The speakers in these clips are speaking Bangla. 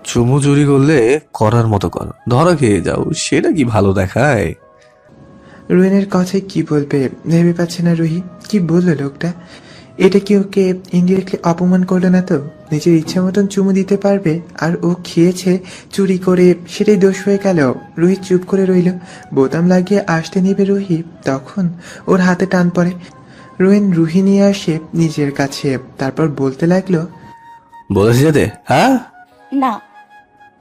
চুমু চুরি করলে করার মতো করো, ধরা খেয়ে যাও, সেটা কি ভালো দেখায়? রুহিনের কথায় কি বলবে ভেবে পাচ্ছে না রুহি। কি বললো লোকটা? এটা কি ওকে ইনডিরেক্টলি অপমান করলো না তো? নিজের ইচ্ছা মতন চুমু দিতে পারবে, আর ও খেয়েছে চুরি করে, সেটাই দোষ হয়ে গেল। রুহি চুপ করে রইল। বোতাম লাগিয়ে আসতে নিবে রুহি, তখন ওর হাতে টান পড়ে। রুহি নিয়ে আসে নিজের কাছে, তারপর বলতে লাগলো, বলেছি যেতে, হ্যাঁ? না।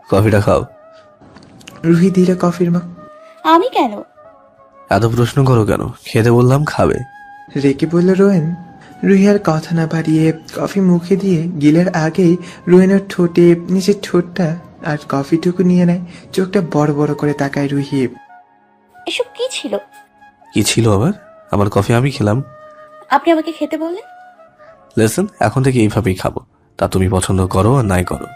কফিটা খাও। রুহি দিল কফির মগ। আমি কেন? এত প্রশ্ন করো কেন? খেতে বললাম, খাবে। রেগে বলল রোয়েন। রুহি আর কথা না বাড়িয়ে কফি মুখে দিয়ে গিলের আগেই রোয়েনের ঠোঁটে নিজের ঠোঁটটা আর কফিটুকু নিয়ে নেয়। চোখটা বড় বড় করে তাকায় রুহি। এসব কি ছিল? কি ছিল আবার? আমার কফি আমি খেলাম। আপনি আমাকে খেতে বললেন। লেসন, এখন থেকে এইভাবেই খাবো, তা তুমি পছন্দ করো আর নাই করো।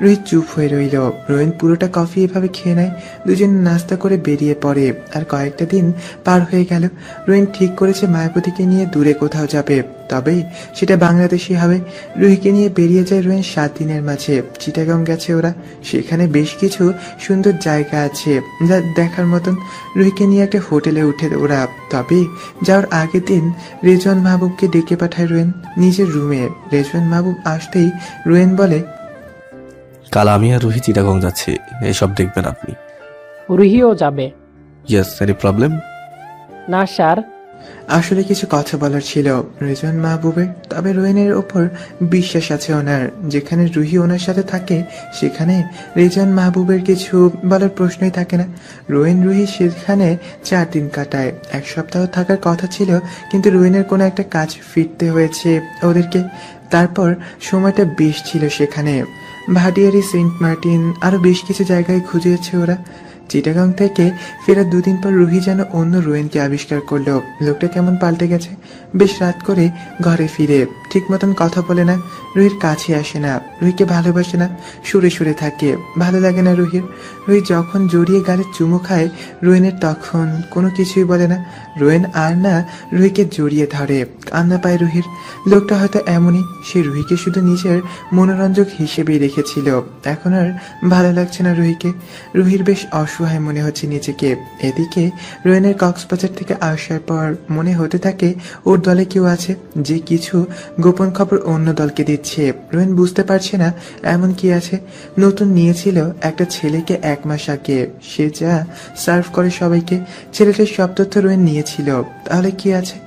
রুহি চুপ হয়ে রইল। রোয়েন পুরোটা কফি এভাবে খেয়ে নেয়। দুজন নাস্তা করে বেরিয়ে পড়ে। আর কয়েকটা দিন পার হয়ে গেল। রোয়েন ঠিক করেছে মায়াবতীকে নিয়ে দূরে কোথাও যাবে, তবে সেটা বাংলাদেশি হবে। রুহিকে নিয়ে বেরিয়ে যায় রোয়েন 7 দিনের মাঝে। চিটাগং গেছে ওরা। সেখানে বেশ কিছু সুন্দর জায়গা আছে যা দেখার মতন। রুহিকে নিয়ে একটা হোটেলে উঠে ওরা। তবে যাওয়ার আগের দিন রেজওয়ান মাহবুবকে ডেকে পাঠায় রোয়েন নিজের রুমে। রেজওয়ান মাহবুব আসতেই রোয়েন বলে, কাল আমি আর রুহি চিটাগং যাচ্ছি, এসব দেখবেন আপনি। রুহিও যাবে? Yes, any problem? না স্যার। আসলে কিছু কথা বলার ছিল রেজওয়ান মাহবুবের, তবে রোয়েনের ওপর বিশ্বাস আছে ওনার। যেখানে রুহি ওনার সাথে থাকে সেখানে রেজওয়ান মাহবুবের কিছু বলার প্রশ্নই থাকে না। রুহি সেখানে 4 দিন কাটায়। 1 সপ্তাহ থাকার কথা ছিল, কিন্তু রোয়েনের কোনো একটা কাজ ফিরতে হয়েছে ওদেরকে। তারপর সময়টা বেশ ছিল সেখানে। ভাটিয়ারি, সেন্ট মার্টিন, আরো বেশ কিছু জায়গায় খুঁজেছে ওরা। চিটাগাং থেকে ফেরার 2 দিন পর রুহি যেন অন্য রোয়েনকে আবিষ্কার করলো। লোকটা কেমন পাল্টে গেছে। বেশ রাত করে ঘরে ফিরে ঠিক মতন কথা বলে না, রুহির কাছে আসে না, রুহিকে ভালোবাসে না, সুরে সুরে থাকে। ভালো লাগে না রুহির। রুহি যখন জড়িয়ে গালে চুমু খায় রোয়েনের, তখন কোনো কিছুই বলে না। রোয়েন আর না রুহিকে জড়িয়ে ধরে, কান্না পায় রুহির। লোকটা হয়তো এমনই, সে রুহিকে শুধু নিজের মনোরঞ্জক হিসেবেই রেখেছিল। এখন আর ভালো লাগছে না রুহিকে। রুহির বেশ অসহায় মনে হচ্ছে নিজেকে। এদিকে রোয়েনের কক্সবাজার থেকে আসার পর মনে হতে থাকে ওর দলে কেউ আছে যে কিছু গোপন খবর অন্য দলকে দিচ্ছে। রোয়েন বুঝতে পারছে না এমন কি আছে। নতুন নিয়েছিল একটা ছেলেকে 1 মাস আগে, সে যা সার্ভ করে সবাইকে। ছেলেটার সব তথ্য রোয়েন নিয়েছিল। তাহলে কি আছে?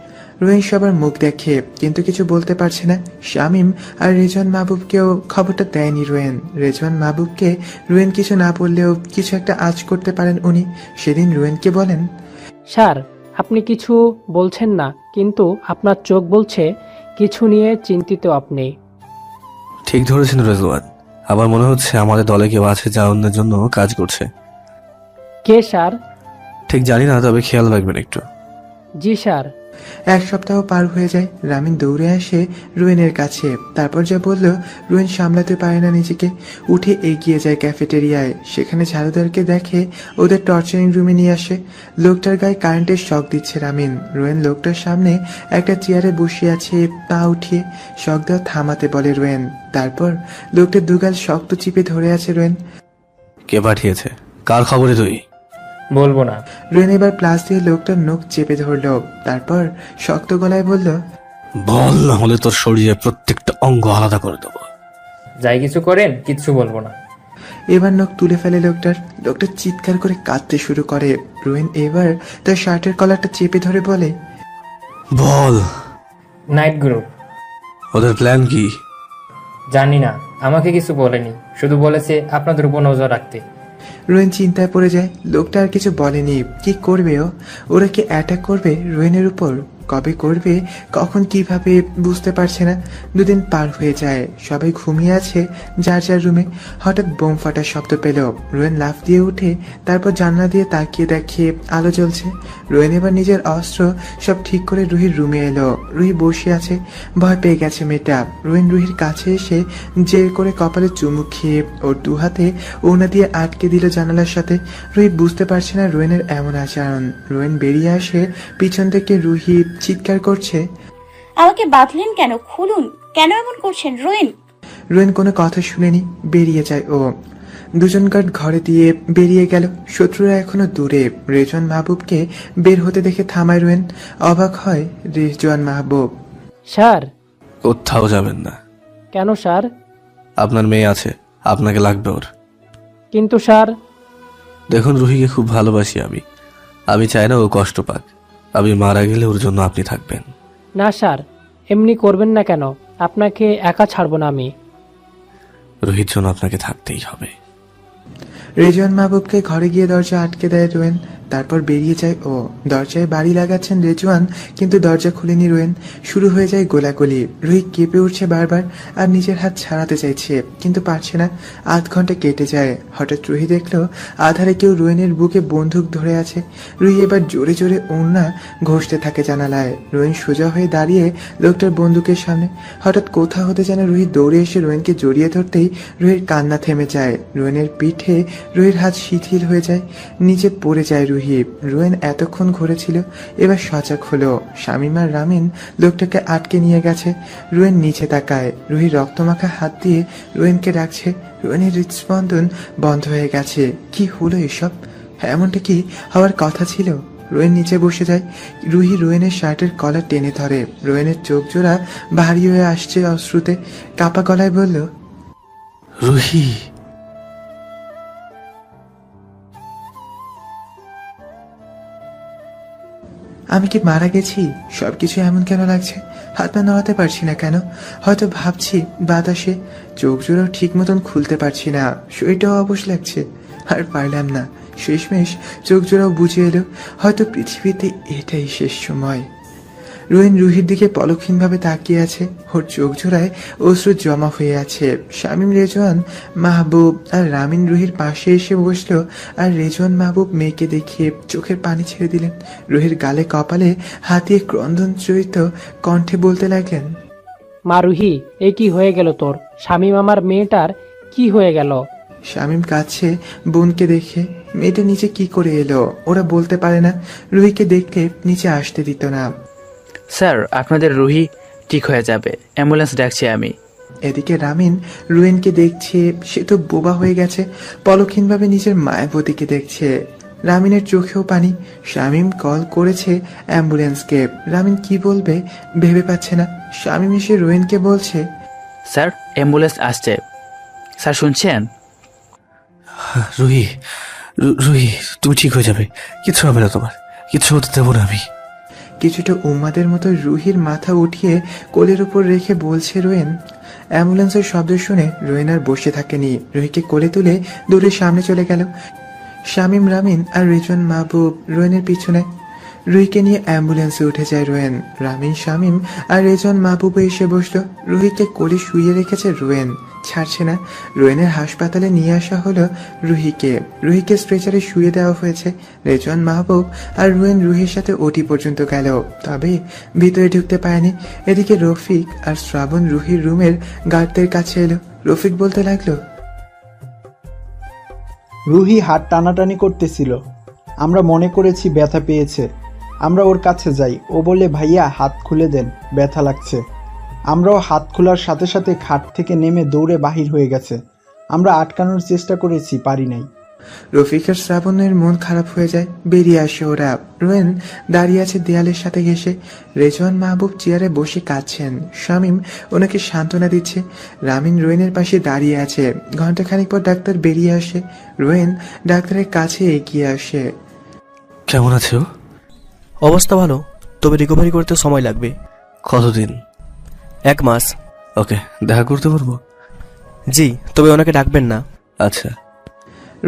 রোয়েন সবার মুখ দেখে, কিন্তু কিছু বলতে পারছে না। শামীম আর রেজওয়ান মাহবুবকেও খবরটা দেয়নি রোয়েন। রেজওয়ান মাহবুবকে রোয়েন কিছু না বললেও কিছু একটা আজ করতে পারেন উনি। সেদিন রোয়েনকে বলেন, স্যার, আপনি কিছু বলছেন না, কিন্তু আপনার চোখ বলছে কিছু নিয়ে চিন্তিত আপনি। ঠিক ধরেছেন রেজওয়ান, আমার মনে হচ্ছে আমাদের দলে কেউ আছে যা অন্যের জন্য কাজ করছে। কে স্যার? ঠিক জানি না, তবে খেয়াল রাখবেন একটু। জি স্যার। 1 সপ্তাহ পার হয়ে যায়। রামিন দৌড়ে আসে রোয়েনের কাছে। তারপর যা বলল রোয়েন সামলাতে পারে না নিজেকে। উঠে এগিয়ে যায় ক্যাফেটেরিয়ায়। সেখানে ঝাড়ুদারকে দেখে ওদের টর্চারিং রুমে নিয়ে আসে। লোকটার গায়ে কারেন্টের শক দিচ্ছে রামিন। রোয়েন লোকটার সামনে একটা চেয়ারে বসে আছে, পা উঠিয়ে। শক দেওয়া থামাতে বলে রোয়েন। তারপর লোকটার দুগাল শক্ত চিপে ধরে আছে রোয়েন। কে পাঠিয়েছে? কার খবরে তুই? বলবো না। রোয়েন এবার প্লাস দিয়ে লোকটার নখ চেপে ধরলো। তারপর শক্ত গলায় বলল, বল, না হলে তোর শরীরে প্রত্যেকটা অঙ্গ আলাদা করে দেবো। যাই কিছু করেন, কিচ্ছু বলবো না। এবার নখ তুলে ফেলে লোকটার। লোকটা চিৎকার করে কাঁদতে শুরু করে। রোয়েন এবার তার শার্টের কলারটা চেপে ধরে বলে, বল। Night group. ওদের প্ল্যান কি? জানি না, আমাকে কিছু বলেনি, শুধু বলেছে আপনাদের উপর নজর রাখতে। রোয়েন চিন্তায় পড়ে যায়। লোকটা আর কিছু বলেনি। কি করবে ও? ওরা কি অ্যাটাক করবে রোয়েনের উপর? কবে করবে, কখন, কিভাবে বুঝতে পারছে না। 2 দিন পার হয়ে যায়। সবাই ঘুমিয়ে আছে যার যার রুমে। হঠাৎ বোম ফাটার শব্দ পেল। রোয়েন লাফ দিয়ে উঠে তারপর জানলা দিয়ে তাকিয়ে দেখে আলো জ্বলছে। রোয়েন এবার নিজের অস্ত্র সব ঠিক করে রুহির রুমে এলো। রুহি বসে আছে, ভয় পেয়ে গেছে মেয়েটা। রোয়েন রুহির কাছে এসে জের করে কপালে চুমু খেয়ে ওর 2 হাতে ওনা দিয়ে আটকে দিল জানালার সাথে। রুহি বুঝতে পারছে না রোয়েনের এমন আচরণ। রোয়েন বেরিয়ে আসে, পিছন থেকে রুহি চিৎকার করছে, আমাকে বাঁধলেন কেন? খুলুন, কেন এমন করছেন রোয়েন? রোয়েন কোনো কথা শুনেনি, বেরিয়ে যায় ও। দুজন গার্ড ঘরে দিয়ে বেরিয়ে গেল। শত্রুরা এখনো দূরে। রেজওয়ান মাহবুবকে বের হতে দেখে থামায় রোয়েন। অবাক হয় রেজওয়ান মাহবুব। স্যার। কোথাও যাবেন না। কেন স্যার? আপনার মেয়ে আছে, আপনাকে লাগবে ওর। কিন্তু স্যার। দেখুন, রুহিকে খুব ভালোবাসি আমি। আমি চাই না ও কষ্ট পাক। আমি মারা গেলে ওর জন্য আপনি থাকবেন। না স্যার, এমনি করবেন না কেন? আপনাকে একা ছাড়বো না আমি। রুহির জন্য আপনাকে থাকতেই হবে। রেজওয়ান মাহবুবকে ঘরে গিয়ে দরজা আটকে দেয় রোয়েন। তারপর বেরিয়ে যায় ও। দরজায় বাড়ি লাগাচ্ছেন রেজওয়ান, কিন্তু দরজা খুলেনি রোয়েন। শুরু হয়ে যায় গোলাগুলি। রুহি কেঁপে উঠছে বারবার আর নিজের হাত ছাড়াতে চাইছে, কিন্তু পারছে না। আধ ঘন্টা কেটে যায়। হঠাৎ রুহি দেখলো আধারে কেউ রোয়েনের বুকে বন্দুক ধরে আছে। রুহি এবার জোরে জোরে ওড়না ঘষতে থাকে জানালায়। রোয়েন সোজা হয়ে দাঁড়িয়ে লোকটার বন্দুকের সামনে। হঠাৎ কোথা হতে যেন রুহি দৌড়ে এসে রোয়েনকে জড়িয়ে ধরতেই রুহির কান্না থেমে যায়। রোয়েনের পিঠে রুহির হাত শিথিল হয়ে যায়, নিচে পড়ে যায় রুহি। রোয়েন এতক্ষণ ঘুরেছিল, এবার সজাগ হলো। শামীম আর রামিন লোকটাকে আটকে নিয়ে গেছে। রোয়েন নিচে তাকায়। রুহি রক্তমাখা হাত দিয়ে রোয়েনকে ডাকছে। রোয়েনের হৃদস্পন্দন বন্ধ হয়ে গেছে। কি হলো এসব? এমনটা কি হওয়ার কথা ছিল? রোয়েন নিচে বসে যায়। রুহি রোয়েনের শার্টের কলার টেনে ধরে। রোয়েনের চোখ জোড়া ভারী হয়ে আসছে অশ্রুতে। কাপা গলায় বলল, রুহি। আমি কি মারা গেছি? সবকিছু এমন কেন লাগছে? হাত পা নড়াতে পারছি না কেন? হয়তো ভাবছি বাতাসে। চোখ জোড়াও ঠিক মতন খুলতে পারছি না। শরীরটাও অবশ লাগছে। আর পারলাম না। শেষমেশ চোখ জোড়াও বুঝে এলো, হয়তো পৃথিবীতে এটাই শেষ সময়। রোয়েন রুহির দিকে পলকহীনভাবে তাকিয়ে আছে। ওর চোখ জোড়ায় অশ্রু জমা হয়ে আছে। শামীম, রেজওয়ান মাহবুব আর রামিন রুহির পাশে এসে বসলো। আর রেজওয়ান মাহবুব মেয়েকে দেখিয়ে চোখের পানি ছেড়ে দিলেন। রুহির গালে কপালে হাত দিয়ে ক্রন্দন চরিত কণ্ঠে বলতে লাগলেন, মা রুহি, এ কি হয়ে গেল তোর? শামীম আমার মেয়েটার কি হয়ে গেল? শামীম কাছে বোনকে দেখে, মেয়েটা নিচে কি করে এলো? ওরা বলতে পারে না। রুহিকে দেখলে নিচে আসতে দিত না। স্যার, আপনাদের রুহি ঠিক হয়ে যাবে, অ্যাম্বুলেন্স ডাকছি আমি। এদিকে রামিন রুয়েনকে দেখছে। সে তো বোবা হয়ে গেছে। পলকহীনভাবে নিজের মায়াবতীকে দেখছে। রামিনের চোখেও পানি। শামীম কল করেছে অ্যাম্বুলেন্সকে। রামিন কি বলবে ভেবে পাচ্ছে না। শামীম এসে রোয়েনকে বলছে, স্যার, অ্যাম্বুলেন্স আসছে। স্যার শুনছেন? রুহি, রুহি, তুমি ঠিক হয়ে যাবে। কিচ্ছু হবে না তোমার। কিচ্ছু হতে দেবো না আমি। কিছুটা উম্মাদের মতো রুহির মাথা উঠিয়ে কোলের উপর রেখে বলছে রোয়েন। অ্যাম্বুলেন্সের শব্দ শুনে রোয়েন আর বসে থাকেনি। রুহিকে কোলে তুলে দূরের সামনে চলে গেল। শামীম, রামিন আর রেজওয়ান মাহবুব রোয়েনের পিছনে। রুহিকে নিয়ে অ্যাম্বুলেন্সে উঠে যায় রোয়েন। রামিন, শামীম আর রেজওয়ান মাহবুবে এসে বসলো। রুহিকে কোলে শুইয়ে রেখেছে রোয়েন, ছাড়ছে না। রোয়েনের হাসপাতালে নিয়ে আসা হলো রুহিকে। রুহিকে স্ট্রেচারে শুয়ে দেওয়া হয়েছে। রেজওয়ান মাহবুব আর রোয়েন রুহির সাথে ওটি পর্যন্ত গেল, তবে ভিতরে ঢুকতে পারেনি। এদিকে রফিক আর শ্রাবণ রুহির রুমের গার্ডদের কাছে এলো। রফিক বলতে লাগলো, রুহি হাত টানাটানি করতেছিল, আমরা মনে করেছি ব্যথা পেয়েছে। আমরা ওর কাছে যাই। ও বলে, ভাইয়া হাত খুলে দেন, ব্যথা লাগছে। আমরাও হাত খোলার সাথে সাথে খাট থেকে নেমে দৌড়ে বাহির হয়ে গেছে। আমরা আটকানোর চেষ্টা করেছি, পারি নাই। রফিক আর শ্রাবণের মন খারাপ হয়ে যায়। বেরিয়ে আসে ওরা। রোয়েন দাঁড়িয়ে আছে দেয়ালের সাথে ঘেঁষে। রেজওয়ান মাহবুব চেয়ারে বসে কাঁদছেন। শামীম ওনাকে সান্ত্বনা দিচ্ছে। রামিন রোয়েনের পাশে দাঁড়িয়ে আছে। ঘন্টাখানিক পর ডাক্তার বেরিয়ে আসে। রোয়েন ডাক্তারের কাছে এগিয়ে আসে। কেমন আছে ও? অবস্থা ভালো, তবে রিকভারি করতে সময় লাগবে। কতদিন? 1 মাস। ওকে, দেখা করতে পারবো? জি, তবে ওনাকে ডাকবেন না। আচ্ছা।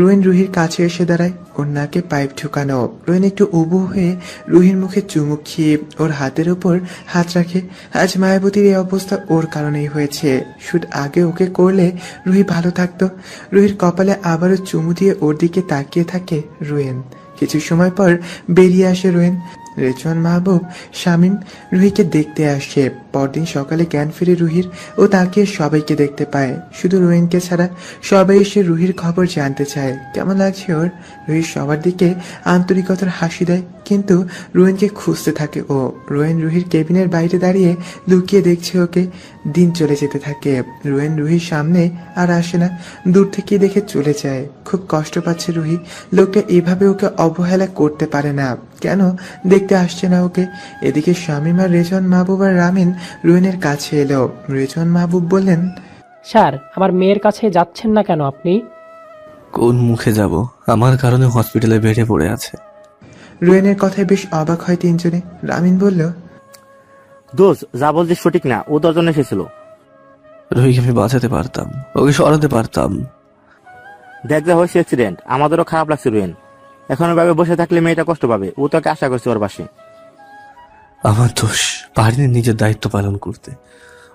রোয়েন রুহির কাছে এসে দাঁড়ায়। ওর নাকে পাইপ ঢুকানো। রোয়েন একটু উবু হয়ে রুহির মুখে চুমুক খেয়ে ওর হাতের ওপর হাত রাখে। আজ মায়াবতীর এই অবস্থা ওর কারণেই হয়েছে। শুট আগে ওকে করলে রুহি ভালো থাকতো। রুহির কপালে আবারও চুমু দিয়ে ওর দিকে তাকিয়ে থাকে রোয়েন। কিছু সময় পর বেরিয়ে আসে রোয়েন। রেজওয়ান মাহবুব, শামীম রুহিকে দেখতে আসে। পরদিন সকালে জ্ঞান ফিরে রুহির ও তাকে সবাইকে দেখতে পায়, শুধু রোয়েনকে ছাড়া। সবাই এসে রুহির খবর জানতে চায়, কেমন লাগছে ওর। রুহি সবার দিকে আন্তরিকতার হাসি দেয়, কিন্তু রোয়েনকে খুঁজতে থাকে ও। রোয়েন রুহির কেবিনের বাইরে দাঁড়িয়ে লুকিয়ে দেখছে ওকে। দিন চলে যেতে থাকে। রোয়েন রুহির সামনে আর আসে না, দূর থেকে দেখে চলে যায়। খুব কষ্ট পাচ্ছে রুহি। লোকটা এভাবে ওকে অবহেলা করতে পারে না। কেন দেখতে আসছে না ওকে? এদিকে শামীম আর রেজওয়ান মাহবুব আর রামিন রোয়েনের কাছে এলো। রেজওয়ান মাহবুব বললেন, স্যার, আমার মেয়ের কাছে যাচ্ছেন না কেন আপনি? কোন মুখে যাব? আমার কারণে হসপিটালে বেডে পড়ে আছে। রোয়েনের কথায় বেশ অবাক হয় তিনজনে। রামিন বলল, দোষ, যা বলছিস সঠিক না, ও দশজন এসেছিল। রুহিকে আমি বাঁচাতে পারতাম, ওকে সরাতে পারতাম। দেখ যা হয়েছে অ্যাক্সিডেন্ট, আমাদেরও খারাপ লাগছে রোয়েন। এখন ওইভাবে বসে থাকলে মেয়েটা কষ্ট পাবে, ও তোকে আশা করছে ওর পাশে। আমার দোষ, পারিনি নিজের দায়িত্ব পালন করতে।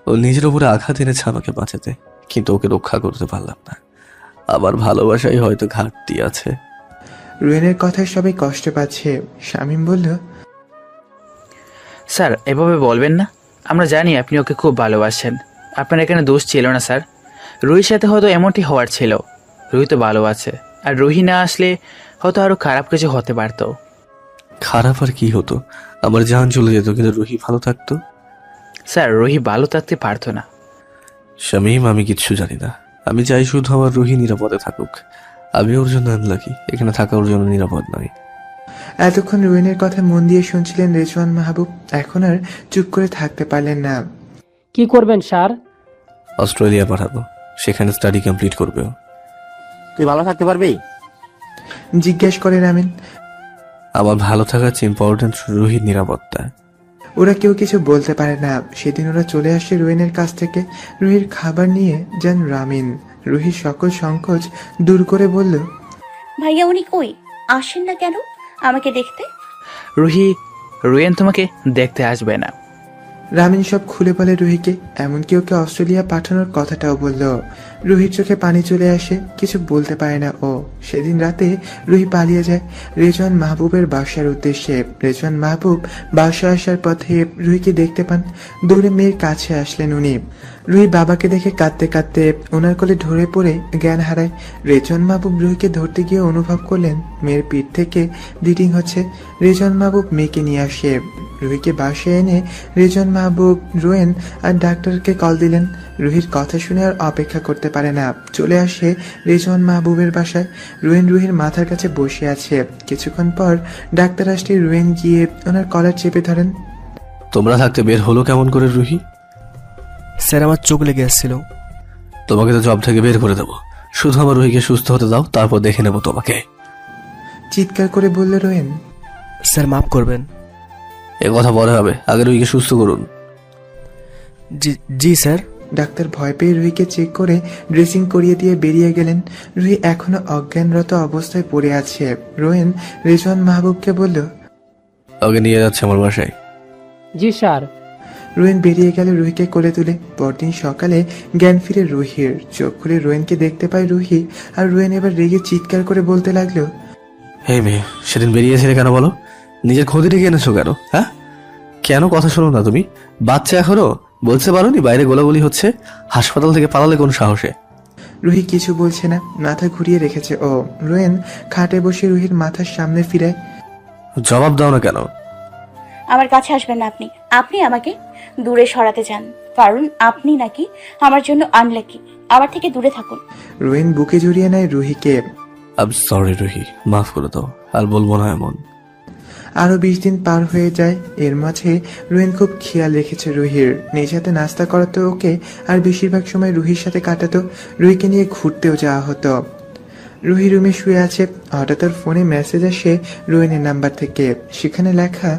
ও নিজের উপরে আঘাত এনেছে আমাকে বাঁচাতে, কিন্তু ওকে রক্ষা করতে পারলাম না। আমার ভালোবাসাই হয়তো ঘাটতি আছে। রোয়েনের কথায় সবাই কষ্ট পাচ্ছে। শামীম বলল, স্যার এভাবে বলবেন না, আমরা জানি আপনি ওকে খুব ভালোবাসেন। আপনার এখানে দোষ ছিল না স্যার, রুহির সাথে হয়তো এমনটি হওয়ার ছিল। রুহি তো ভালো আছে, আর রুহি না আসলে হয়তো আরো খারাপ কিছু হতে পারতো। খারাপ আর কি হতো? আমার জান চলে যেত, কিন্তু রুহি ভালো থাকতো। স্যার রুহি ভালো থাকতে পারতো না। শামীম, আমি কিচ্ছু জানি না। আমি চাই শুধু আমার রুহি নিরাপদে থাকুক। আমি ওর জন্য আনলাকি, এখানে থাকা ওর জন্য নিরাপদ নয়। এতক্ষণ রোয়েনের কথা মন দিয়ে শুনছিলেন রেজওয়ান মাহবুব। এখন আর চুপ করে থাকতে পারলেন না। কি করবেন স্যার? অস্ট্রেলিয়া পাঠাবো, সেখানে স্টাডি কমপ্লিট করবে ও। তুই ভালো থাকতে পারবি? জিজ্ঞেস করে রামিন। আমার ভালো থাকার চেয়ে ইম্পর্টেন্ট রুহির নিরাপত্তা। ওরা কেউ কিছু বলতে পারে না। সেদিন ওরা চলে আসে রোয়েনের কাছ থেকে। রুহির খাবার নিয়ে যান রামিন। রুহির সকল সংকোচ দূর করে বলল, ভাইয়া উনি কই? আসেন না কেন আমাকে দেখতে? রুয়েন তোমাকে দেখতে আসবে না। রামিন সব খুলে বলে রুহিকে, এমনকি ওকে অস্ট্রেলিয়া পাঠানোর কথাটাও বলল। রুহির চোখে পানি চলে আসে, কিছু বলতে পারে না ও। সেদিন রাতে রুহি পালিয়ে যায় রেজওয়ান মাহবুবের বাসার উদ্দেশ্যে। রেজওয়ান মাহবুব বাসা আসার পথে রুহিকে দেখতে পান। দৌড়ে মেয়ের কাছে আসলেন উনি। রুহি বাবাকে দেখে কাঁদতে কাঁদতে ওনার কোলে ঢলে পড়ে জ্ঞান হারায়। রেজওয়ান মাহবুব রুহিকে ধরতে গিয়ে অনুভব করলেন মেয়ের পিঠ থেকে ব্লিডিং হচ্ছে। রেজওয়ান মাহবুব মেয়েকে নিয়ে আসে। রুহিকে বাসায় এনে রেজওয়ান মাহবুব, রোয়েন আর ডাক্তারকে কল দিলেন। রুহির কথা শুনে আর অপেক্ষা করতে পারে না, চলে আসে রেজওয়ান মাহবুবের বাসায়। রোয়েন রুহির মাথার কাছে বসে আছে। কিছুক্ষণ পর ডাক্তার আসলে রোয়েন গিয়ে ওনার কলার চেপে ধরেন। তোমরা থাকতে বের হলো কেমন করে রুহি? স্যার আমার চোখ লেগে আসছিল। তোমাকে তো জব থেকে বের করে দেবো, শুধু আমার রুহিকে সুস্থ হতে দাও, তারপর দেখে নেবো তোমাকে। চিৎকার করে বলল রোয়েন। স্যার মাফ করবেন। এ কথা পরে হবে, আগে রুহিকে সুস্থ করুন। জি জি স্যার। ডাক্তার ভয় পেয়ে রুহিকে চেক করে ড্রেসিং করিয়ে দিয়ে বেরিয়ে গেলেন। রুহি এখনো অজ্ঞানরত অবস্থায় পড়ে আছে। রোয়েন রেজওয়ান মাহবুবকে বলল, ওকে নিয়ে যাচ্ছে আমার বাসায়। জি স্যার। রোয়েন বেরিয়ে গেল রুহিকে কোলে তুলে। পরদিন সকালে জ্ঞান ফিরে রুহির। চোখ খুলে রোয়েনকে দেখতে পায় রুহি। আর রোয়েন এবার রেগে চিৎকার করে বলতে লাগলো, হে মেয়ে, সেদিন বেরিয়েছিলে কেন বলো? নিজের ক্ষতি ডেকে এনেছো কেন? হ্যাঁ, কেন কথা শোনো না তুমি? বাচ্চা এখনো, বলতে পারো নি বাইরে গোলাগুলি হচ্ছে? হাসপাতাল থেকে পালালে কোন সাহসে? রুহি কিছু বলছে না, মাথা ঘুরিয়ে রেখেছে ও। রোয়েন খাটে বসে রুহির মাথার সামনে ফিরায়। জবাব দাও না কেন? আমার কাছে আসবেন না আপনি। আপনি আমাকে দূরে সরাতে চান, কারণ আপনি নাকি আমার জন্য আনলাকি। আমার থেকে দূরে থাকুন। রোয়েন বুকে জড়িয়ে নেয় রুহিকে। আই এম সরি রুহি, মাফ করে দাও, আর বলবো না এমন। আরো 20 দিন পার হয়ে যায়। এর মাঝে রোয়েন খুব খেয়াল রেখেছে রুহির। নিজ হাতে নাস্তা করাতো ওকে, আর বেশিরভাগ সময় রুহির সাথে কাটাতো। রুহিকে নিয়ে ঘুরতেও যাওয়া হতো। রুহি রুমে শুয়ে আছে। হঠাৎ ওর ফোনে মেসেজ আসে রোয়েনের নাম্বার থেকে। সেখানে লেখা,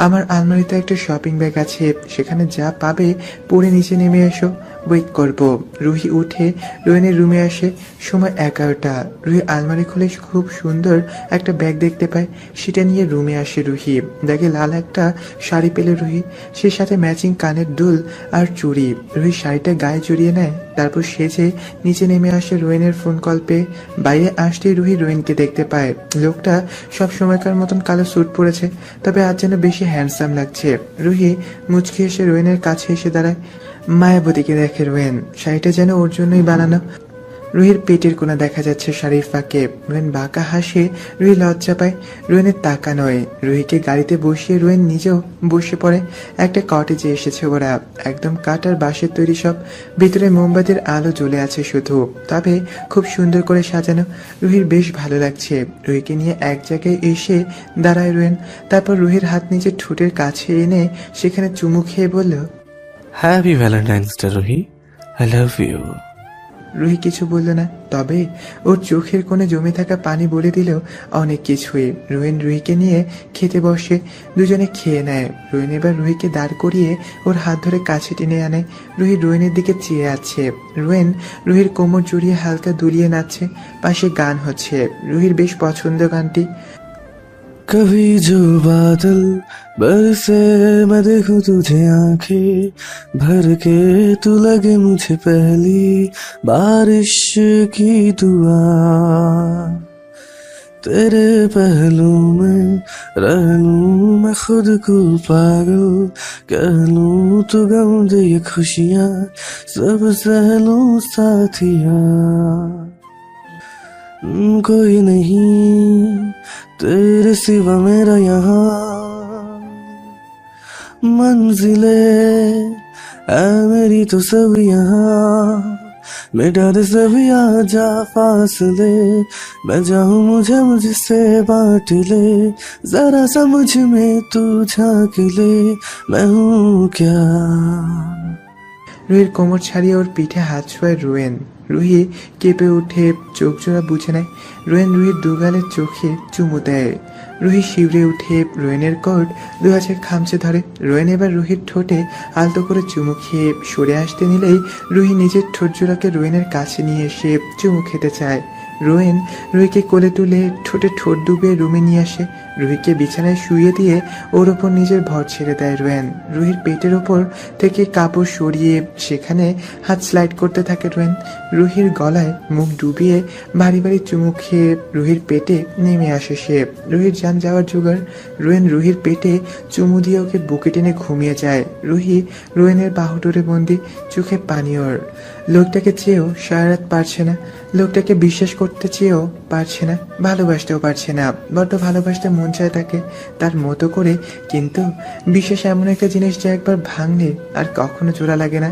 আমার আলমারিতে একটা শপিং ব্যাগ আছে, সেখানে যা পাবে পরে নিচে নেমে এসো। ওয়েট করব। রুহি উঠে রোয়েনের রুমে আসে। সময় 11টা। রুহি আলমারি খুলে খুব সুন্দর একটা ব্যাগ দেখতে পায়। সেটা নিয়ে রুমে আসে রুহি। ব্যাগে লাল একটা শাড়ি পেলে রুহি, সে সাথে ম্যাচিং কানের দুল আর চুড়ি। রুহি শাড়িটা গায়ে জড়িয়ে নেয়, তারপর সেজে নিচে নেমে আসে। রোয়েনের ফোন কল পেয়ে বাইরে আসতেই রুহি রোয়েনকে দেখতে পায়। লোকটা সব সময়কার মতন কালো স্যুট পরেছে, তবে আজ যেন বেশি হ্যান্ডসাম লাগছে। রুহি মুচকি এসে রোয়েনের কাছে এসে দাঁড়ায়। মায়াবতীকে দেখে রোয়েন, শাড়িটা যেন ওর জন্যই বানানো। রুহির পেটের কোণা দেখা যাচ্ছে শাড়ির ফাঁকে। রোয়েন বাঁকা হাসে, রুহি লজ্জা পায়। রোয়েনের তাকা নয়। রুহিকে গাড়িতে বসিয়ে রোয়েন নিজেও বসে পড়ে। একটা কটেজে এসেছে ওরা, একদম কাঠ আর বাঁশের তৈরি সব। ভিতরে মোমবাতির আলো জ্বলে আছে শুধু, তবে খুব সুন্দর করে সাজানো। রুহির বেশ ভালো লাগছে। রুহিকে নিয়ে এক জায়গায় এসে দাঁড়ায় রোয়েন, তারপর রুহির হাত নিজের ঠোঁটের কাছে এনে সেখানে চুমু খেয়ে বলল, happy valentine's day Ruhi, I love you. Ruhi কিছু বলল না, তবে ওর চোখের কোণে জমে থাকা পানি বলে দিল অনেক কিছুই। রোয়েন রুহিকে নিয়ে খেতে বসে, দুজনে খেয়ে নেয়। রোয়েন এবার রুহিকে দাঁড় করিয়ে ওর হাত ধরে কাছে টেনে আনে। রুহি রোয়েনের দিকে চেয়ে আছে। রোয়েন রুহির কোমর জড়িয়ে হালকা দুলিয়ে নাচছে, পাশে গান হচ্ছে। রুহির বেশ পছন্দ গানটি। कभी जो बादल बरसे मैं देखूं तुझे आंखें भर के, तू लगे मुझे पहली बारिश की दुआ। तेरे पहलू में रह लूं मैं खुद को पागल, कह लूं तू गम दे ये खुशियां सब सह लूं साथिया। कोई नहीं तेरे सिवा मेरा यहाँ, मंजिले है मेरी तो सब यहाँ। मिटा दे सभी आजा फासले, मैं जाऊं मुझे मुझसे बांट ले, जरा सा मुझ में तू झांक ले, मैं हूँ क्या। রুহির কোমর ছাড়িয়ে ওর পিঠে হাত ছোঁয় রোয়েন। রুহি কেঁপে উঠে চোখ জোড়া বুঝে নেয়। রোয়েন রুহির দুগালের চোখে চুমু দেয়। রুহি শিউরে উঠে রোয়েনের কোট দু হাতে খামচে ধরে। রোয়েন এবার রুহির ঠোঁটে আলতো করে চুমু খেয়ে সরে আসতে নিলেই রুহি নিজের ঠোঁট জোড়াকে রোয়েনের কাছে নিয়ে এসে চুমু খেতে চায়। রোয়েন রুহিকে কোলে তুলে ঠোঁটে ঠোঁট ডুবিয়ে রুমে নিয়ে আসে। রুহিকে বিছানায় শুইয়ে দিয়ে ওর ওপর নিজের ভর ছেড়ে দেয় রোয়েন। রুহির পেটের ওপর থেকে কাপড় সরিয়ে সেখানে হাত স্লাইড করতে থাকে রোয়েন। রুহির গলায় মুখ ডুবিয়ে ভারী ভারী চুমু খেয়ে রুহির পেটে নেমে আসে সে। রুহির জান যাওয়ার জোগাড়। রোয়েন রুহির পেটে চুমু দিয়ে ওকে বুকে টেনে ঘুমিয়ে যায়। রুহি রোয়েনের বাহুডোরে বন্দি, চোখে পানি ওর। লোকটাকে চেয়েও সারা রাত পারছে না, লোকটাকে বিশ্বাস করতে চেয়েও পারছে না, ভালোবাসতেও পারছে না। বড্ড ভালোবাসতে মন চায় তাকে তার মতো করে, কিন্তু বিশ্বাস এমন একটা জিনিস যা একবার ভাঙলে আর কখনো জোড়া লাগে না।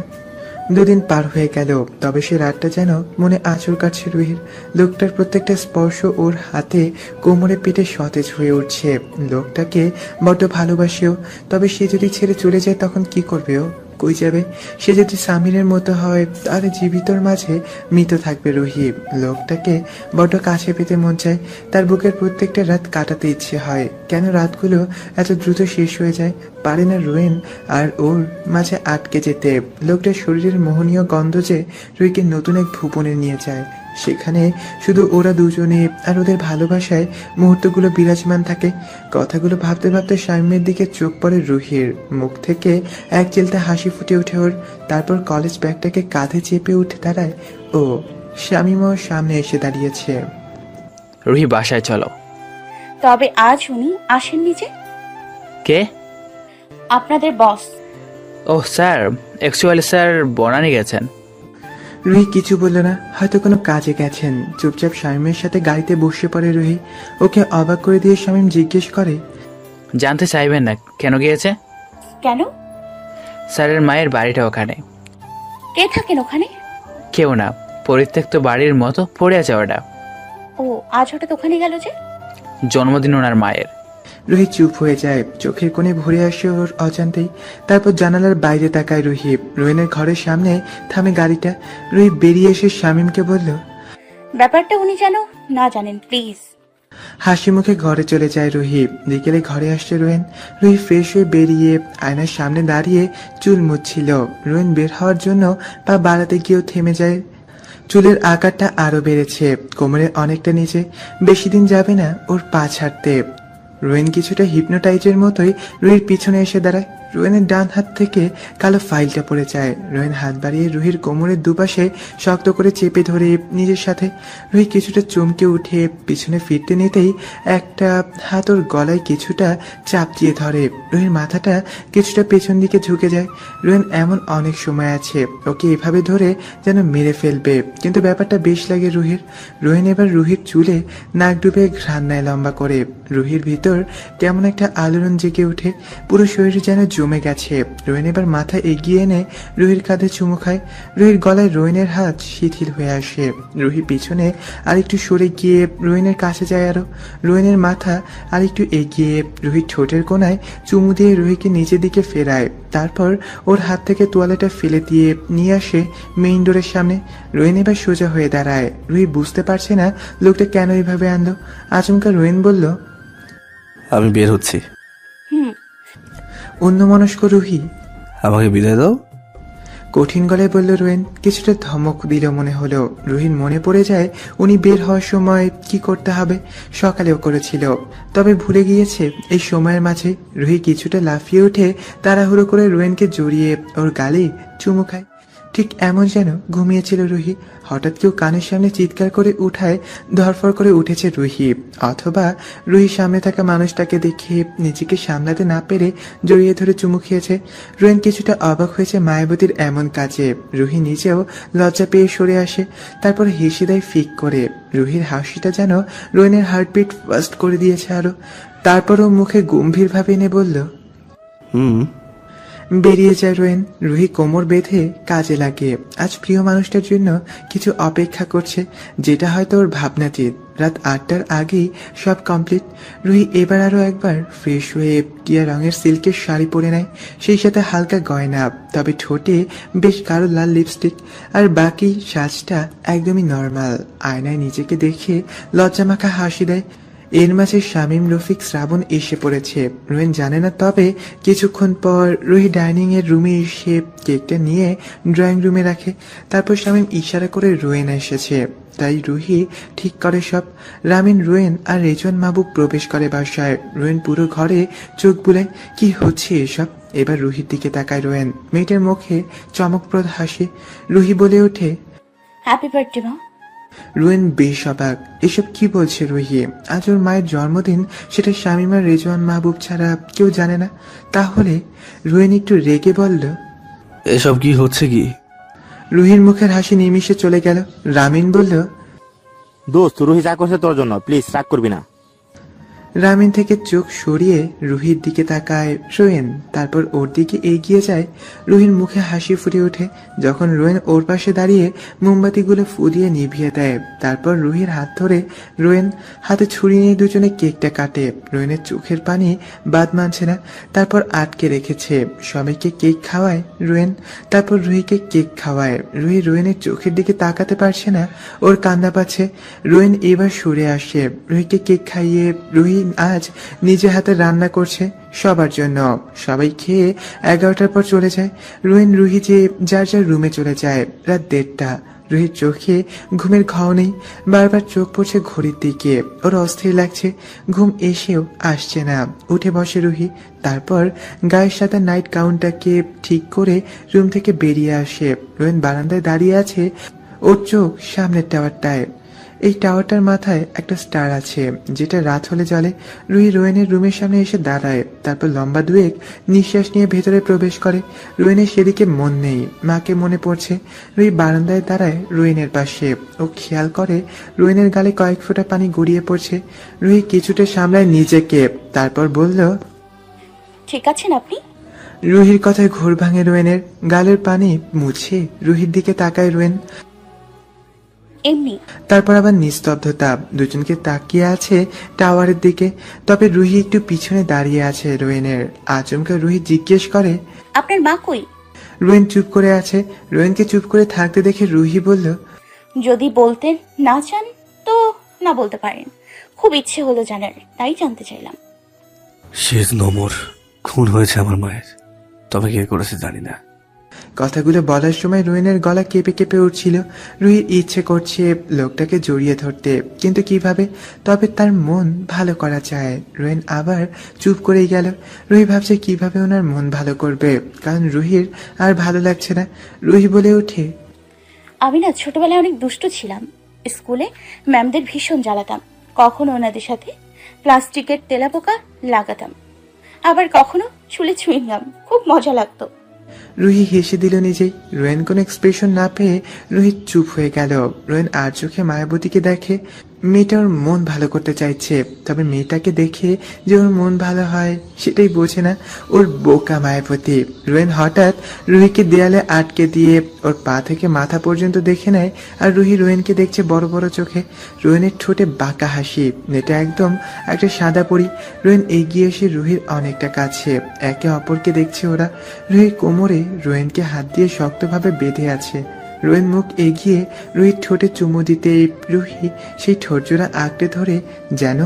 দুদিন পার হয়ে গেল, তবে সে রাতটা যেন মনে আঁচড় কাটছে রুহির। লোকটার প্রত্যেকটা স্পর্শ ওর হাতে কোমরে পেটে সতেজ হয়ে উঠছে। লোকটাকে বড্ড ভালোবাসেও, তবে সে যদি ছেড়ে চলে যায় তখন কি করবে ও? কই যাবে? সে যদি সামিরের মতো হয় তাহলে জীবিতর মাঝে মৃত থাকবে রুহি। লোকটাকে বড্ড কাছে পেতে মন চায়, তার বুকের প্রত্যেকটা রাত কাটাতে ইচ্ছে হয়। কেন রাতগুলো এত দ্রুত শেষ হয়ে যায়? পারে না রোয়েন আর ওর মাঝে আটকে যেতে। লোকটার শরীরের মোহনীয় গন্ধ যে রুহিকে নতুন এক ভুবনে নিয়ে যায়, সেখানে শুধু ওরা দুজনে আর ওদের ভালোবাসায় মুহূর্তগুলো বিরাজমান থাকে। কথাগুলো ভাবতে ভাবতে শামীমের দিকে চোখ পড়ে রুহির। মুখ থেকে এক চিলতে হাসি ফুটে ওঠে ওর। তারপর কলেজ ব্যাগটাকে কাঁধে চেপে উঠে দাঁড়ায় ও। শামীমও সামনে এসে দাঁড়িয়েছে। রুহি বাসায় চলো। তবে আজ উনি আসেননি যে? কে? আপনাদের বস। ওহ স্যার, অ্যাকচুয়ালি স্যার বনানি গেছেন। রুহি কিছু বলল না, হয়তো কোনো কাজে গেছেন। চুপচাপ শামীমের সাথে গাড়িতে বসে পড়ে রুহি। ওকে অবাক করে দিয়ে শামীম জিজ্ঞেস করে, জানতে চাইবেন না কেন গিয়েছে? কেন? স্যারের মায়ের বাড়িটা ওখানে। কে থাকেন ওখানে? কেউ না, পরিত্যক্ত বাড়ির মতো পড়ে আছে ওটা। ও, আজ হঠাৎ ওখানে গেল যে? জন্মদিন ওনার মায়ের। রুহি চুপ হয়ে যায়, চোখের কোণে ভরে আসে ওর অজান্তেই। তারপর জানালার বাইরে তাকায় রুহি। রোয়েনের ঘরের সামনে থামে গাড়িটা। রুহি বেরিয়ে এসে শামীমকে বলল, ব্যাপারটা উনি যেন না জানেন প্লিজ। হাসি মুখে ঘরে চলে যায় রুহি। বিকেলে ঘরে আসছে রোয়েন। রুহি ফ্রেশ হয়ে বেরিয়ে আয়নার সামনে দাঁড়িয়ে চুল মুছছিল। রোয়েন বের হওয়ার জন্য পা বাড়াতে গিয়েও থেমে যায়। চুলের আকারটা আরো বেড়েছে, কোমরে অনেকটা নিচে। বেশি দিন যাবে না ওর পা ছাড়তে। রোয়েন কিছুটা হিপনোটাইজের মতোই রুহির পিছনে এসে দাঁড়ায়। রোয়েনের ডান হাত থেকে কালো ফাইলটা পড়ে যায়। রোয়েন হাত বাড়িয়ে রুহির কোমরের দুপাশে শক্ত করে চেপে ধরে নিজের সাথে। রুহি কিছুটা চমকে উঠে পিছনে ফিরতে নিতেই একটা হাত ওর গলায় কিছুটা চাপ দিয়ে ধরে। রুহির মাথাটা কিছুটা পেছন দিকে ঝুঁকে যায়। রোয়েন এমন অনেক সময় আছে ওকে এভাবে ধরে যেন মেরে ফেলবে, কিন্তু ব্যাপারটা বেশ লাগে রুহির। রোয়েন এবার রুহির চুলে নাক ডুবে ঘ্রাণ নেয় লম্বা করে। রুহির ভিতর কেমন একটা আলোড়ন জেগে ওঠে, পুরো শরীর যেন জমে গেছে। রোয়েন এবার মাথা এগিয়ে এনে রুহির কাঁধে চুমু খায়। রুহির গলায় রোয়েনের হাত শিথিল হয়ে আসে। রুহি পিছনে আরেকটু সরে গিয়ে রোয়েনের কাছে যায় আরো। রোয়েনের মাথা আরেকটু এগিয়ে রুহির ঠোঁটের কোণায় চুমু দিয়ে রুহিকে নিচের দিকে ফেরায়। তারপর ওর হাত থেকে তোয়ালেটা ফেলে দিয়ে নিয়ে আসে মেইন ডোরের সামনে। রোয়েন এবার সোজা হয়ে দাঁড়ায়। রুহি বুঝতে পারছে না লোকটা কেন এইভাবে আনলো। আচমকা রোয়েন বলল, আমি বের হচ্ছি। অন্যমনস্ক রুহি, আমাকে বিদায় দাও। কঠিন গলায় বলল রোয়েন। কিছুটা ধমক দিল মনে হলো। রুহির মনে পড়ে যায় উনি বের হওয়ার সময় কি করতে হবে, সকালেও করেছিল। তবে ভুলে গিয়েছে এই সময়ের মাঝে। রুহি কিছুটা লাফিয়ে উঠে তাড়াহুড়ো করে রোয়েনকে জড়িয়ে ওর গালে চুমু খায়। ঠিক এমন যেন ঘুমিয়েছিল রুহি। হঠাৎ কেউ কানের সামনে চিৎকার করে উঠায় ধরফর করে উঠেছে রুহি, অথবা রুহির সামনে থাকা মানুষটাকে দেখে নিজেকে সামলাতে না পেরে জড়িয়ে ধরে চুমু খেয়েছে। রোয়েন কিছুটা অবাক হয়েছে মায়াবতীর এমন কাজে। রুহি নিজেও লজ্জা পেয়ে সরে আসে, তারপর হেসে দেয় ফিক করে। রুহির হাসিটা যেন রোয়েনের হার্টবিট ফাস্ট করে দিয়েছে আরো। তারপরও মুখে গম্ভীর ভাবে এনে বলল, বেরিয়ে যায় রোয়েন। রুহি কোমর বেঁধে কাজে লাগে। আজ প্রিয় মানুষটার জন্য কিছু অপেক্ষা করছে, যেটা হয়তো ওর ভাবনাতীত। রাত 8টার আগেই সব কমপ্লিট। রুহি এবার আরো একবার ফ্রেশ হয়ে টিয়া রঙের সিল্কের শাড়ি পরে নেয়, সেই সাথে হালকা গয়না, তবে ঠোঁটে বেশ গাঢ় লাল লিপস্টিক। আর বাকি সাজটা একদমই নর্মাল। আয়নায় নিজেকে দেখে লজ্জামাখা হাসি দেয়। এর মাঝে শামীম, রফিক, শ্রাবণ এসে পড়েছে। রোয়েন জানে না, তবে কিছুক্ষণ পর রুহি ডাইনিং এর রুমে এসে কেকটা নিয়ে ড্রয়িং রুমে রাখে। তারপর শামীম ইশারা করে রোয়েন এসেছে, তাই রুহি ঠিক করে সব। রামিন, রোয়েন আর রেজন মাহবুব প্রবেশ করে বাসায়। রোয়েন পুরো ঘরে চোখ বুলায়, কি হচ্ছে এসব। এবার রুহির দিকে তাকায় রোয়েন। মেয়েটার মুখে চমকপ্রদ হাসি। রুহি বলে ওঠে, হ্যাপি বার্থডে মা। রোয়েন বেশ অবাক, এসব কি বলছে রুহি? আজ ওর মায়ের জন্মদিন, সেটা শামীম আর রেজওয়ান মাহবুব ছাড়া কেউ জানে না। তাহলে রোয়েন একটু রেগে বলল, এসব কি হচ্ছে কি? রুহির মুখের হাসি নিমিষে চলে গেল। রামিন বলল, দোস্ত, রুহি যা করছে তোর জন্য, প্লিজ রাগ করবি না। রামিন থেকে চোখ সরিয়ে রুহির দিকে তাকায় রোয়েন, তারপর ওর দিকে এগিয়ে যায়। রুহির মুখে হাসি ফুটে ওঠে যখন রোয়েন ওর পাশে দাঁড়িয়ে মোমবাতিগুলো ফু দিয়ে নিভিয়ে দেয়। তারপর রুহির হাত ধরে রোয়েন হাতে ছুরি নিয়ে দুজনে কেকটা কাটে। রোয়েনের চোখের পানি বাদ মানছে না, তারপর আটকে রেখেছে। সবাইকে কেক খাওয়ায় রোয়েন, তারপর রুহিকে কেক খাওয়ায়। রুহি রোয়েনের চোখের দিকে তাকাতে পারছে না, ওর কান্না পাচ্ছে। রোয়েন এবার সরে আসে। রুহিকে কেক খাইয়ে রুহি আজ নিজে হাতে রান্না করছে সবার জন্য। সবাই খেয়ে 11টার পর চলে যায়। রোয়েন, রুহি যে যার যার রুমে চলে যায়। রাত 1:30। রুহির চোখে ঘুমের ঘাও নেই, বারবার চোখ পড়ছে ঘড়ির দিকে। ওর অস্থির লাগছে, ঘুম এসেও আসছে না। উঠে বসে রুহি, তারপর গায়ের সাদা নাইট গাউনটাকে ঠিক করে রুম থেকে বেরিয়ে আসে। রোয়েন বারান্দায় দাঁড়িয়ে আছে, ওর চোখ সামনের টাওয়ারটায়। এই টাওয়ারটার মাথায় একটা স্টার আছে, যেটা রাত হলে জ্বলে। রুহি রোয়েনের রুমের সামনে এসে দাঁড়ায়, তারপর লম্বা দুয়েক নিঃশ্বাস নিয়ে ভেতরে প্রবেশ করে। রোয়েনের সেদিকে মন নেই, মাকে মনে পড়ছে। রুহি বারান্দায় দাঁড়ায় রোয়েনের পাশে। ও খেয়াল করে রোয়েনের গালে কয়েক ফোঁটা পানি গড়িয়ে পড়ছে। রুহি কিছুটা সামলায় নিজেকে, তারপর বলল, ঠিক আছেন আপনি? রুহির কথায় ঘোর ভাঙে রোয়েনের। গালের পানি মুছে রুহির দিকে তাকায় রোয়েন, এমনি। তারপর আবার নিস্তব্ধতা। দুজনকে তাকিয়ে আছে টাওয়ারের দিকে, তবে রুহি একটু পিছনে দাঁড়িয়ে আছে রোয়েনের। আচমকা রুহি জিজ্ঞেস করে, আপনার মা কই? রোয়েন চুপ করে আছে। রোয়েনকে চুপ করে থাকতে দেখে রুহি বলল, যদি বলতেন না চান তো না বলতে পারেন। খুব ইচ্ছে হলো জানার, তাই জানতে চাইলাম। She is no more. খুন হয়েছে আমার মায়ের, তবে কে করেছে জানি না। কথাগুলো বলার সময় রোয়েনের গলা কেঁপে কেঁপে উঠছিল। রুহির ইচ্ছে করছে লোকটাকে জড়িয়ে ধরতে, কিন্তু কিভাবে? তবে তার মন ভালো করা চায়। রোয়েন আবার চুপ করেই গেল। রুহি ভাবছে কিভাবে ওনার মন ভালো করবে, কারণ রুহির আর ভালো লাগছে না। রুহি বলে ওঠে, আমি না ছোটবেলায় অনেক দুষ্ট ছিলাম। স্কুলে ম্যামদের ভীষণ জ্বালাতাম, কখনো ওনাদের সাথে প্লাস্টিকের তেলাপোকা লাগাতাম, আবার কখনো চুলে চুইংগাম। খুব মজা লাগতো। রুহি হেসে দিল নিজেই। রোয়েন কোনো এক্সপ্রেশন না পেয়ে রুহি চুপ হয়ে গেল। রোয়েন আর চোখে মায়াবতীকে দেখে। মেয়েটা ওর মন ভালো করতে চাইছে, তবে মেয়েটাকে দেখে যে ওর মন ভালো হয় সেটাই বোঝে না। ওর বোকা মায়াবতী। রোয়েন হঠাৎ রুহিকে দেয়ালে আটকে দিয়ে ওর পা থেকে মাথা পর্যন্ত দেখে নেয়, আর রুহি রোয়েনকে দেখছে বড় বড় চোখে। রোয়েনের ঠোঁটে বাঁকা হাসি, এটা একদম একটা সাদা পরি। রোয়েন এগিয়ে এসে রুহির অনেকটা কাছে, একে অপরকে দেখছে ওরা। রুহির কোমরে রোয়েনকে হাত দিয়ে শক্তভাবে বেঁধে আছে। রোয়েন মুখ এগিয়ে রুহির ঠোঁটে চুমু দিতে রুহি সেই ঠোঁটজোড়া আঁকড়ে ধরে যেন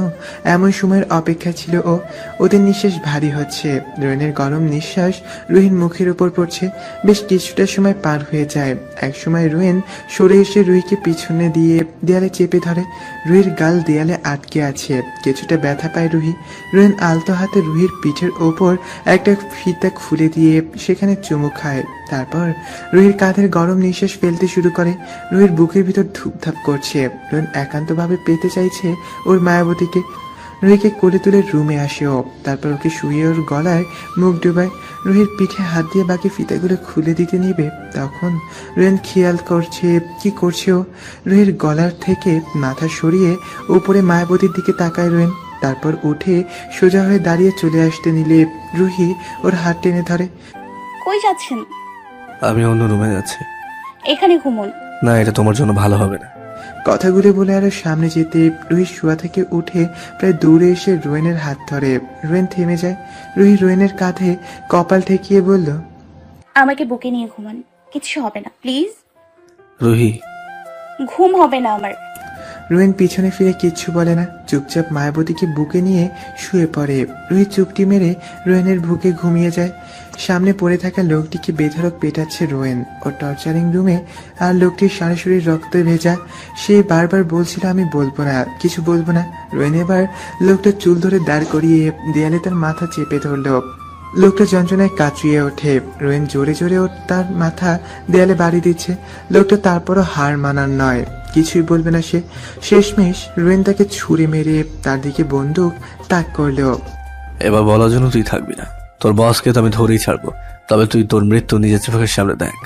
এমন সময়ের অপেক্ষা ছিল ও। ওদের নিঃশ্বাস ভারী হচ্ছে। রোয়েনের গরম নিঃশ্বাস রুহির মুখের উপর পড়ছে। বেশ কিছুটা সময় পার হয়ে যায়। এক সময় রোয়েন সরে এসে রুহিকে পিছনে দিয়ে দেয়ালে চেপে ধরে। রুহির গাল দেয়ালে আটকে আছে, কিছুটা ব্যথা পায় রুহি। রোয়েন আলতো হাতে রুহির পিঠের ওপর একটা ফিতা খুলে দিয়ে সেখানে চুমু খায়। তারপর রুহির কাঁধের গরম নিঃশ্বাস ফেলতে শুরু করে। রুহির বুকের ভিতর ধুপধাপ করছে। রোয়েন একান্তভাবে পেতে চাইছে ওর মায়াবতীকে। রুহিকে কোলে তুলে রুমে আসে ও, তারপর ওকে শুয়ে ওর গলায় মুখ ডুবায়। রুহির পিঠে হাত দিয়ে বাকি ফিতাগুলো খুলে দিতে নিবে, তখন রোয়েন খেয়াল করছে কি করছে ও। রুহির গলার থেকে মাথা সরিয়ে উপরে মায়াবতীর দিকে তাকায় রোয়েন। তারপর উঠে সোজা হয়ে দাঁড়িয়ে চলে আসতে নিলে রুহি ওর হাত টেনে ধরে। কই যাচ্ছেন? আমি অন্য রুমে যাচ্ছি। এখানে ঘুমুন। না, এটা তোমার জন্য ভালো হবে না। কথাগুলো বলে আরো সামনে যেতে রুহি শোয়া থেকে উঠে প্রায় দূরে এসে রোয়েনের হাত ধরে। রোয়েন থেমে যায়। রুহি রোয়েনের কাঁধে কপাল ঠেকিয়ে বলল, আমাকে বুকে নিয়ে ঘুমান, কিছু হবে না প্লিজ। রুহি, ঘুম হবে না আমার। রোয়েন পিছনে ফিরে কিচ্ছু বলে না, চুপচাপ মায়াবতীকে বুকে নিয়ে শুয়ে পড়ে। রুহি চুপটি মেরে রোয়েনের বুকে ঘুমিয়ে যায়। সামনে পড়ে থাকা লোকটিকে বেধড়ক পেটাচ্ছে রোয়েন ওর টর্চারিং রুমে, আর লোকটির সারা শরীর রক্তে ভেজা। সে বারবার বলছিল আমি বলবো না, কিছু বলবো না। রোয়েন এবার লোকটার চুল ধরে দাঁড় করিয়ে দেয়ালে তার মাথা চেপে ধরল। লোকটা যন্ত্রণায় কাঁচিয়ে ওঠে। রোয়েন জোরে জোরে তার মাথা দেয়ালে বাড়ি দিচ্ছে। লোকটা তারপরও হার মানার নয়, কিছুই বলবে না সে। শেষমেশ রোয়েন তাকে ছুরি মেরে তার দিকে বন্দুক তাক করলো। এবার বলার জন্য তুই থাকবি না। তোর বসকে তো আমি ধরেই ছাড়বো, তবে তুই তোর মৃত্যু নিজের চোখের সামনে দেখ।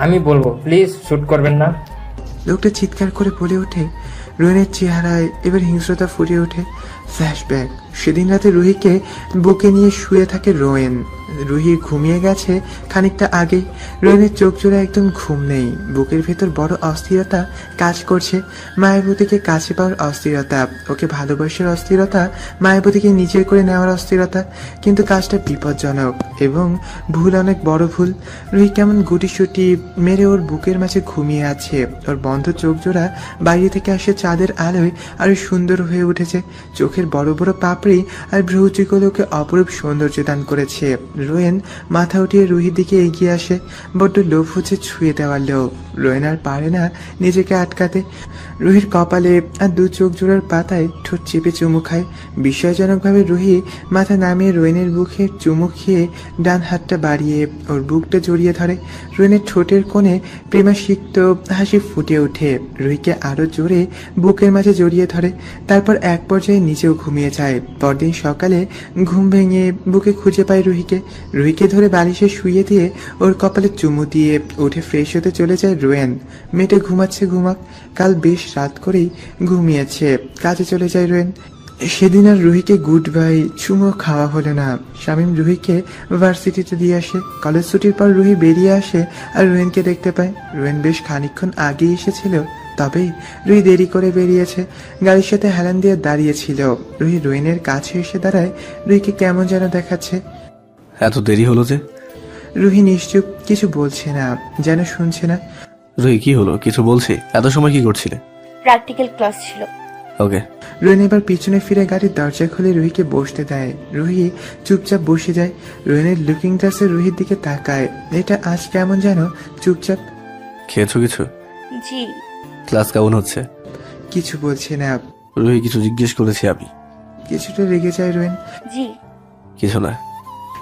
আমি বলবো, প্লিজ শুট করবেন না। লোকটা চিৎকার করে বলে ওঠে। রোয়েনের চেহারায় এবার হিংস্রতা ফুটে ওঠে। ফ্ল্যাশব্যাক, সেদিন রাতে রুহিকে বুকে নিয়ে শুয়ে থাকে রোয়েন। রুহি ঘুমিয়ে গেছে খানিকটা আগেই। রোয়েনের চোখ জোড়া একদম ঘুম নেই, বুকের ভেতর বড় অস্থিরতা কাজ করছে। মায়াবতীকে কাছে পাওয়ার অস্থিরতা, ওকে ভালোবাসার অস্থিরতা, মায়াবতীকে নিজের করে নেওয়ার অস্থিরতা। কিন্তু কাজটা বিপজ্জনক এবং ভুল, অনেক বড় ভুল। রুহি কেমন গুটিসুটি মেরে ওর বুকের মাঝে ঘুমিয়ে আছে। ওর বন্ধ চোখ জোড়া বাইরে থেকে আসে চাঁদের আলোয় আরো সুন্দর হয়ে উঠেছে। চোখের বড় বড় পাপড়ি আর ভ্রুচিগুলো ওকে অপরূপ সৌন্দর্য দান করেছে। রোয়েন মাথা উঠিয়ে রুহির দিকে এগিয়ে আসে। বড্ড লোভ হচ্ছে ছুঁয়ে দেওয়ার লোভ। রোয়েন আর পারে না নিজেকে আটকাতে। রুহির কপালে আর দু চোখ জোড়ার পাতায় ঠোঁট চেপে চুমু খায়। বিস্ময়জনকভাবে রুহি মাথা নামিয়ে রোয়েনের বুকে চুমু খেয়ে ডান হাতটা বাড়িয়ে ওর বুকটা জড়িয়ে ধরে। রোয়েনের ঠোঁটের কোণে প্রেমাসিক্ত হাসি ফুটে ওঠে। রুহিকে আরো জোরে বুকের মাঝে জড়িয়ে ধরে। তারপর এক পর্যায়ে নিচেও ঘুমিয়ে যায়। পরদিন সকালে ঘুম ভেঙে বুকে খুঁজে পায় রুহিকে। রুহিকে ধরে বালিশে শুইয়ে দিয়ে ওর কপালে চুমু দিয়ে উঠে ফ্রেশ হতে চলে যায় রোয়েন। মেয়েটা ঘুমাচ্ছে, ঘুমাক, কাল বেশ রাত করেই ঘুমিয়েছে। কাজে চলে যায় রোয়েন। সেদিন আর রুহিকে গুড বাই চুমো খাওয়া হলো না। শামীম রুহিকে ভার্সিটিতে দিয়ে আসে। কলেজ ছুটির পর রুহি বেরিয়ে আসে আর রোয়েনকে দেখতে পায়। রোয়েন বেশ খানিকক্ষণ আগে এসেছিল, তবে রুহি দেরি করে বেরিয়েছে। গাড়ির সাথে হেলান দিয়ে দাঁড়িয়েছিল। রুহি রোয়েনের কাছে এসে দাঁড়ায়। রুহিকে কেমন যেন দেখাচ্ছে। এত দেরি হলো যে? রুহি নিশ্চুপ, কিছু বলছে না, যেন শুনছে না। রুহি, কি হলো? কিছু বলছি? এত সময় কি করছিলে? প্র্যাকটিক্যাল ক্লাস ছিল। ওকে। রোহিণ এবার পিছনে ফিরে গাড়ির দরজা খুলে রুহিকে বসতে দেয়। রুহি চুপচাপ বসে যায়। রোহিণের লুকিং গ্লাসে রুহির দিকে তাকায়। এটা আজ কেমন যেন চুপচাপ। খেয়েছো কিছু? জি। ক্লাস কেমন হচ্ছে? কিছু বলছে না। রুহি, কিছু জিজ্ঞেস করেছি আমি। কিছুটা রেগে যায় রোহিণ। জি। কিছু না।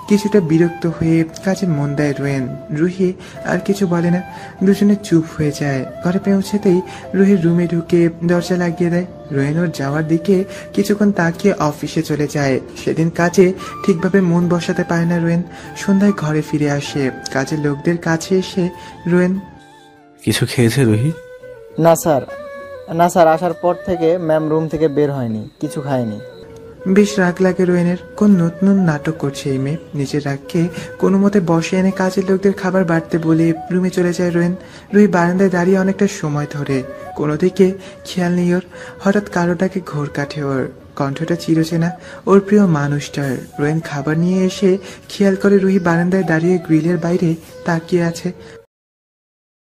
কিছুটা বিরক্ত হয়ে কাজে মন দেয় রোহিণ। রুহি আর কিছু বলে না। দুজনে চুপ হয়ে যায়। ঘরে পৌঁছেতেই রুহির রুমে ঢুকে দরজা লাগিয়ে দেয়। রোহিণ ওর যাওয়ার দিকে কিছুক্ষণ তাকিয়ে অফিসে চলে যায়। সেদিন কাজে ঠিকভাবে মন বসাতে পারে না রোহিণ। সন্ধ্যায় ঘরে ফিরে আসে। কাজের লোকদের কাছে এসে রোহিণ, কিছু খেয়েছে রুহি? না স্যার, আসার পর থেকে ম্যাম রুম থেকে বের হয়নি, কিছু খায়নি। বেশ রাগ লাগে রোহিণের। কোন নতুন নাটক করছে এই মেয়ে। নিজের রাগকে কোনো মতে বসে এনে কাজের লোকদের খাবার বাড়তে বলে রুমে চলে যায় রোহিণ। রুহি বারান্দায় দাঁড়িয়ে অনেকটা সময় ধরে। কোনো দিকে খেয়াল নেই ওর। হঠাৎ কারোটাকে ঘোর কাটে ওর। কণ্ঠটা চিরচেনা, ওর প্রিয় মানুষটার। রোহিণ খাবার নিয়ে এসে খেয়াল করে রুহি বারান্দায় দাঁড়িয়ে গ্রিলের বাইরে তাকিয়ে আছে।